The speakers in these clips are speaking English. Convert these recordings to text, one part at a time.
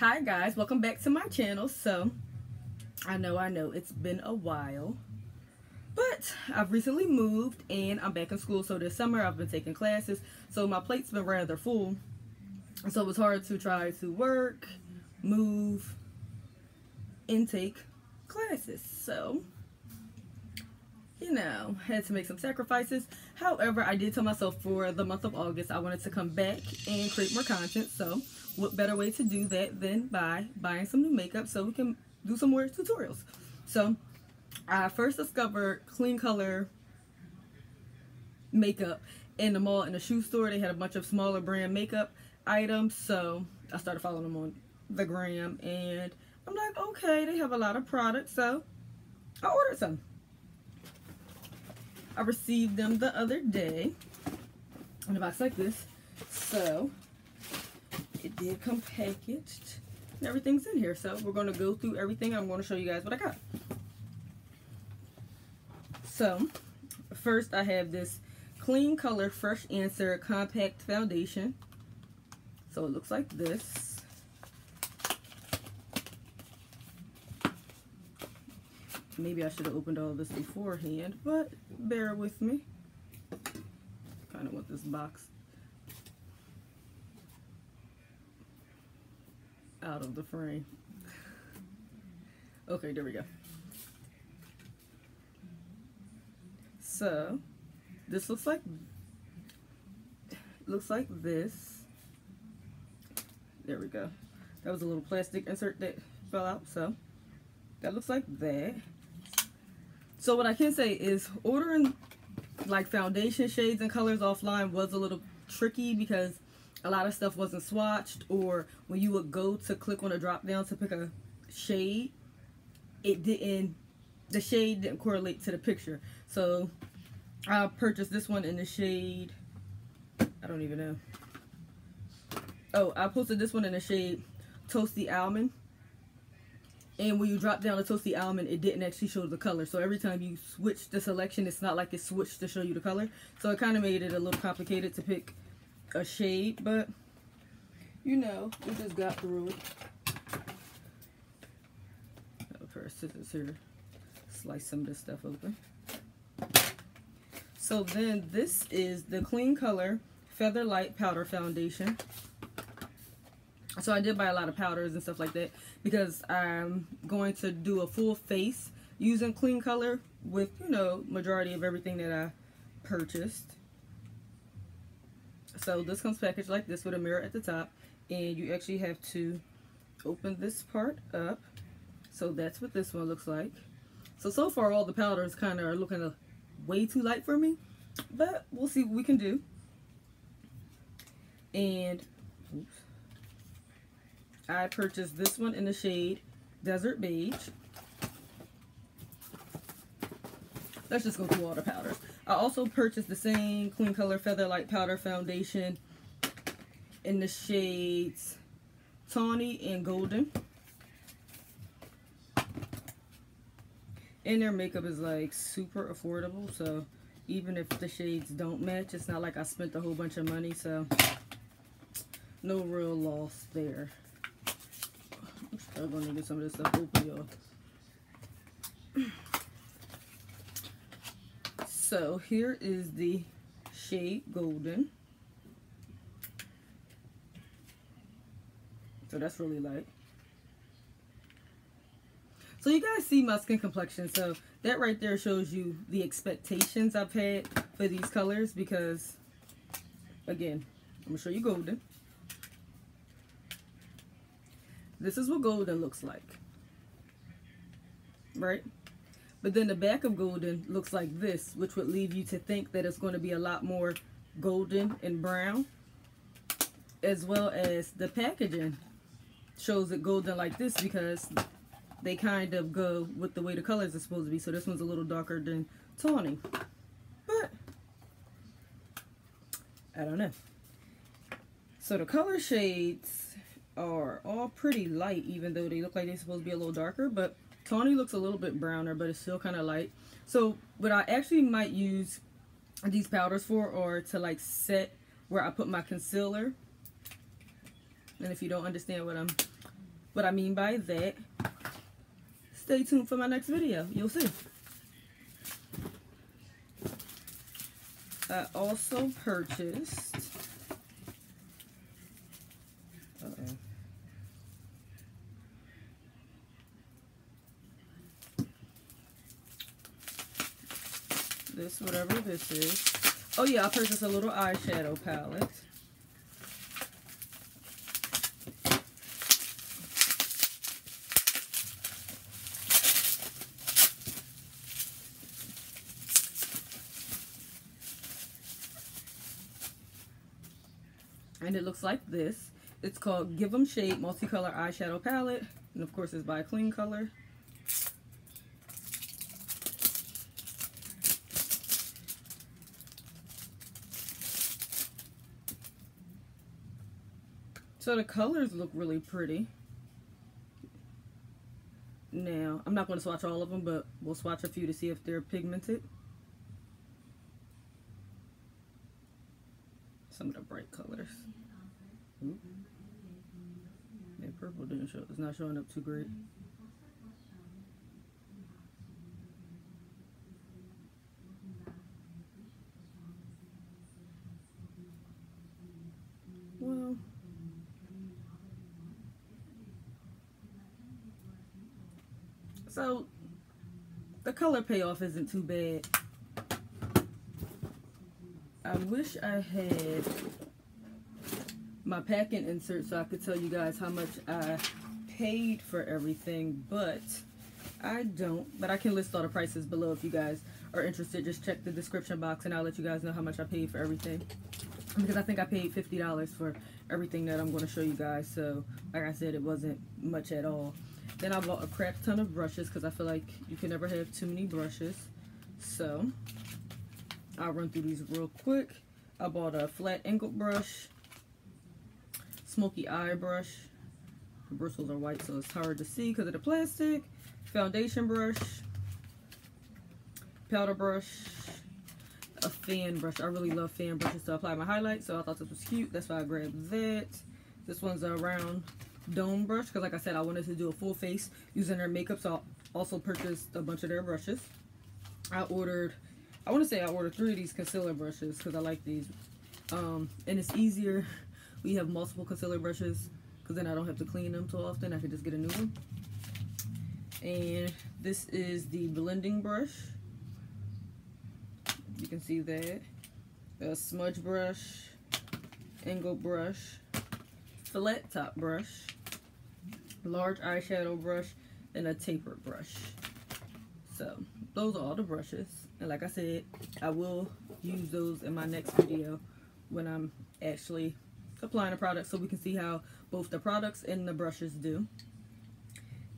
Hi guys, welcome back to my channel. So I know it's been a while, but I've recently moved and I'm back in school. So this summer I've been taking classes, so my plate's been rather full, so it was hard to try to work, move, and take classes. So had to make some sacrifices. However, I did tell myself for the month of August I wanted to come back and create more content. So what better way to do that than by buying some new makeup so we can do some more tutorials. So I first discovered Kleancolor makeup in the mall, in the shoe store. They had a bunch of smaller brand makeup items, so I started following them on the gram, and I'm like, okay, they have a lot of products, so I ordered some. I received them the other day in a box like this, so it did come packaged and everything's in here. So we're going to go through everything. I'm going to show you guys what I got. So first I have this Kleancolor Fresh Answer Compact Foundation. So it looks like this. Maybe I should have opened all this beforehand, but bear with me. Kind of want this box out of the frame. Okay, there we go. So this looks like this. There we go. That was a little plastic insert that fell out, so that looks like that. So what I can say is ordering like foundation shades and colors offline was a little tricky because a lot of stuff wasn't swatched, or when you would go to click on a drop down to pick a shade, the shade didn't correlate to the picture. So I purchased this one in the shade, I don't even know. Oh, I posted this one in the shade Toasty Almond. And when you drop down the Toasty Almond, it didn't actually show the color. So every time you switch the selection, it's not like it switched to show you the color. So it kind of made it a little complicated to pick a shade. But, we just got through it. Got a pair of scissors here. Slice some of this stuff open. So then this is the Kleancolor Featherlight Powder Foundation. So I did buy a lot of powders and stuff like that because I'm going to do a full face using Kleancolor with, majority of everything that I purchased. So this comes packaged like this with a mirror at the top, and you actually have to open this part up. So that's what this one looks like. So far all the powders kind of are looking way too light for me, but we'll see what we can do. And oops, I purchased this one in the shade Desert Beige. Let's just go through all the powders. I also purchased the same Kleancolor Featherlight Powder Foundation in the shades Tawny and Golden. And their makeup is like super affordable, so even if the shades don't match, it's not like I spent a whole bunch of money, so no real loss there. I'm gonna get some of this stuff open, y'all. So here is the shade Golden. So that's really light. So you guys see my skin complexion. So that right there shows you the expectations I've had for these colors, because again, I'm gonna show you Golden. This is what Golden looks like, right? But then the back of Golden looks like this, which would leave you to think that it's going to be a lot more golden and brown, as well as the packaging shows it golden like this because they kind of go with the way the colors are supposed to be. So this one's a little darker than Tawny, but I don't know. So the color shades are all pretty light, even though they look like they're supposed to be a little darker, but Tawny looks a little bit browner, but it's still kind of light. So what I actually might use these powders for are to like set where I put my concealer. And if you don't understand what I'm what I mean by that, stay tuned for my next video. You'll see. I also purchased this, whatever this is. Oh yeah, I purchased a little eyeshadow palette. And it looks like this. It's called Give 'em Shade Multicolor Eyeshadow Palette. And of course it's by Kleancolor. So the colors look really pretty. Now, I'm not going to swatch all of them, but we'll swatch a few to see if they're pigmented. Some of the bright colors. Ooh. That purple didn't show. It's not showing up too great. Well, so the color payoff isn't too bad. I wish I had my packing insert so I could tell you guys how much I paid for everything, but I don't. But I can list all the prices below if you guys are interested. Just check the description box and I'll let you guys know how much I paid for everything, because I think I paid $50 for everything that I'm going to show you guys. So like I said, it wasn't much at all. Then I bought a crap ton of brushes because I feel like you can never have too many brushes. So I'll run through these real quick. I bought a flat angled brush, Smokey Eye Brush. The bristles are white, so it's hard to see because of the plastic. Foundation brush, powder brush, a fan brush. I really love fan brushes to apply my highlights, so I thought this was cute. That's why I grabbed that. This one's a round dome brush because, like I said, I wanted to do a full face using their makeup, so I also purchased a bunch of their brushes. I want to say I ordered 3 of these concealer brushes because I like these. And it's easier when you have multiple concealer brushes because then I don't have to clean them too often. I can just get a new one. And this is the blending brush. You can see that. A smudge brush, angle brush, flat top brush, large eyeshadow brush, and a tapered brush. So those are all the brushes. And like I said, I will use those in my next video when I'm actually applying the product so we can see how both the products and the brushes do.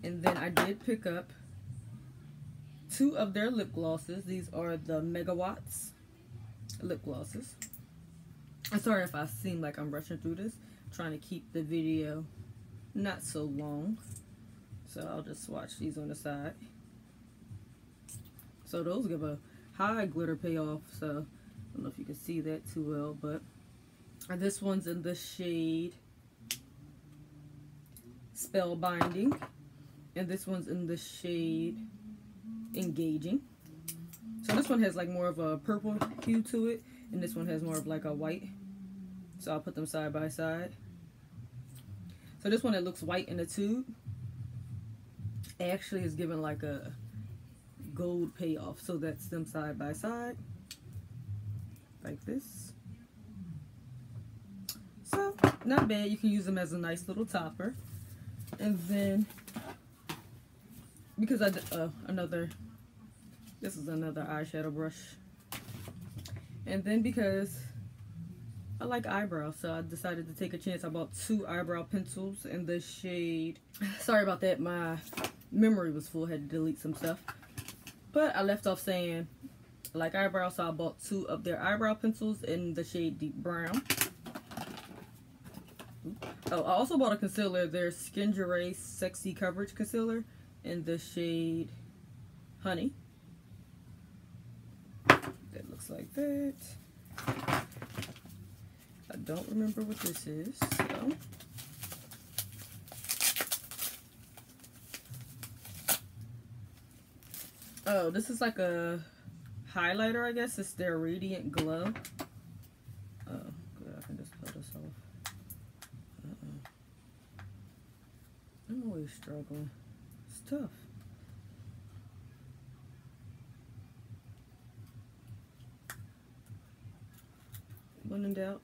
And then I did pick up 2 of their lip glosses. These are the Megawatts lip glosses. I'm sorry if I seem like I'm rushing through this. I'm trying to keep the video not so long. So I'll just swatch these on the side. So those give a high glitter payoff, so I don't know if you can see that too well, but this one's in the shade Spellbinding, and this one's in the shade Engaging. So this one has like more of a purple hue to it, and this one has more of like a white. So I'll put them side by side. So this one that looks white in the tube actually is given like a gold payoff, so that's them side by side like this. So not bad. You can use them as a nice little topper. And then because this is another eyeshadow brush, and then because I like eyebrows, so I decided to take a chance. I bought 2 eyebrow pencils in the shade, sorry about that, my memory was full, had to delete some stuff. But I left off saying I like eyebrows, so I bought 2 of their eyebrow pencils in the shade Deep Brown. Oh, I also bought a concealer, their Skingerie Sexy Coverage Concealer in the shade Honey. That looks like that. I don't remember what this is, so Oh, this is like a highlighter, I guess. It's their Radiant Glow. Oh, good. I can just pull this off. I'm always struggling. It's tough. When in doubt,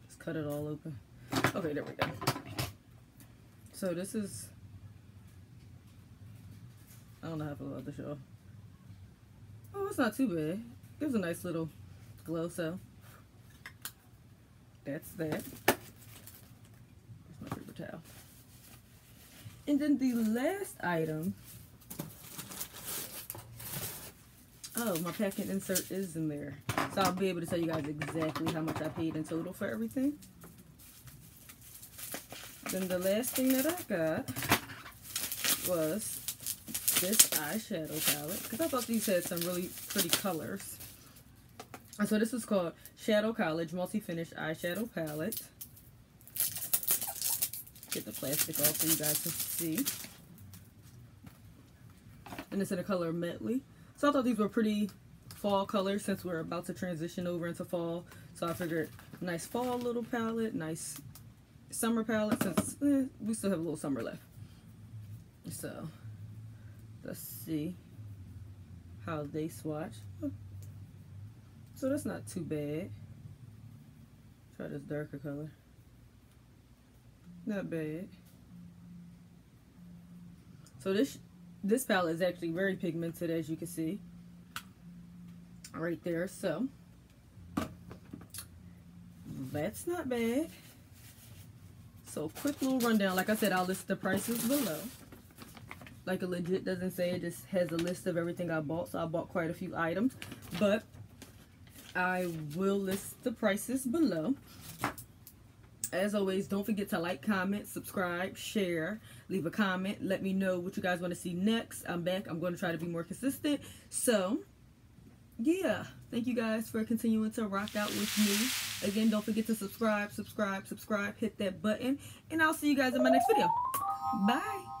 just cut it all open. Okay, there we go. So this is, I don't know how I feel about the show. Oh, it's not too bad. Gives a nice little glow, so that's that. Here's my paper towel. And then the last item, oh, my packing insert is in there. So I'll be able to tell you guys exactly how much I paid in total for everything. Then the last thing that I got was this eyeshadow palette, because I thought these had some really pretty colors. And so this is called Shadow Collage Multi-Finish Eyeshadow Palette. Get the plastic off so you guys can see. And it's in the color Medley. So I thought these were pretty fall colors since we're about to transition over into fall. So I figured nice fall little palette, nice summer palette since we still have a little summer left. So let's see how they swatch. So that's not too bad. Try this darker color. Not bad. So this palette is actually very pigmented, as you can see right there. So that's not bad. So quick little rundown. Like I said, I'll list the prices below. Like it legit doesn't say, it just has a list of everything I bought. So I bought quite a few items, but I will list the prices below. As always, don't forget to like, comment, subscribe, share, leave a comment. Let me know what you guys want to see next. I'm back. I'm going to try to be more consistent. So, yeah. Thank you guys for continuing to rock out with me. Again, don't forget to subscribe, hit that button. And I'll see you guys in my next video. Bye.